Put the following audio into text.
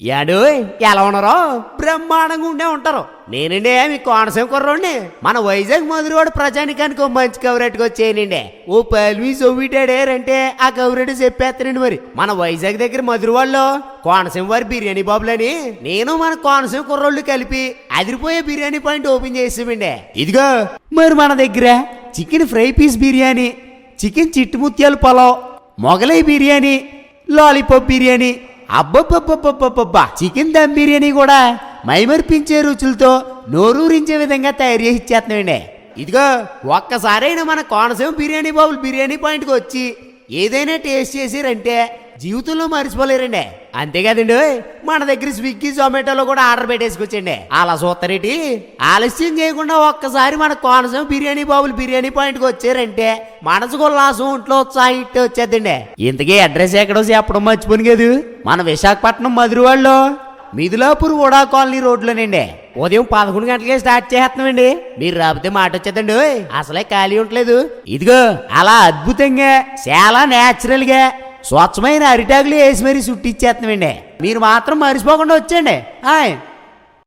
యాడు ఎలా ఉన్నారో బ్రహ్మాండంగా ఉండే ఉంటారు. నేనండి మీ కోనసీమ కుర్రోండి. మన వైజాగ్ మధురవాడ ప్రజానికానికి ఓ మంచి కవరేట్కి వచ్చేయనండి. ఓ పల్వి సొవ్విటాడేరంటే ఆ కవరేట్ చెప్పేస్తానండి. మరి మన వైజాగ్ దగ్గర మధురవాడలో కోనసీమ వారి బిర్యానీ బాబులని నేను మన కోనసీమ కుర్రోళ్ళు కలిపి అదిరిపోయే బిర్యానీ పాయింట్ ఓపెన్ చేసామండి. ఇదిగో మరి మన దగ్గర chicken fry piece biryani, chicken చిట్టుముత్యాల పొలావ్, మొగలై బిర్యానీ, లాలీపాప్ బిర్యానీ, అబ్బబ్బబ్బబ్బబ్బబ్బా చికెన్ దమ్ బిర్యానీ కూడా మైమర్పించే రుచులతో నోరూరించే విధంగా తయారు చేసి ఇచ్చేస్తున్నామండి. ఇదిగో ఒక్కసారైనా మన కోనసీమ బిర్యానీ బాబులు బిర్యానీ పాయింట్కి వచ్చి ఏదైనా టేస్ట్ చేసారంటే జీవితంలో మర్చిపోలేరండి. అంతేకాదండి మన దగ్గర స్విగ్గీ జొమాటోలో కూడా ఆర్డర్ పెట్టేసుకొచ్చండి. అలా చూస్తారేటి ఆలస్యం చేయకుండా ఒక్కసారి మన కోనసీమ బిర్యానీ బాబులు బిర్యానీ పాయింట్కి వచ్చారంటే మనసుకు ఉల్లాసం ఒంట్లో ఉత్సాహం ఇట్టే వచ్చేద్దండి. ఇంతకీ అడ్రస్ ఎక్కడో చెప్పడం మర్చిపోను కదా, మన విశాఖపట్నం మధురవాడలో మిథులాపూర్ ఓడా కాలనీ రోడ్లోనండి. ఉదయం 11 గంటలకే స్టార్ట్ చేస్తున్నామండి. మీరు రాబోతే మాట వచ్చేద్దండి, అసలే ఖాళీ ఉండలేదు. ఇదిగో అలా అద్భుతంగా చాలా నేచురల్ గా స్వచ్ఛమైన అరిటాకులు వేసి మరీ చుట్టిచ్చేస్తున్నామండి. మీరు మాత్రం మర్చిపోకుండా వచ్చేయండి.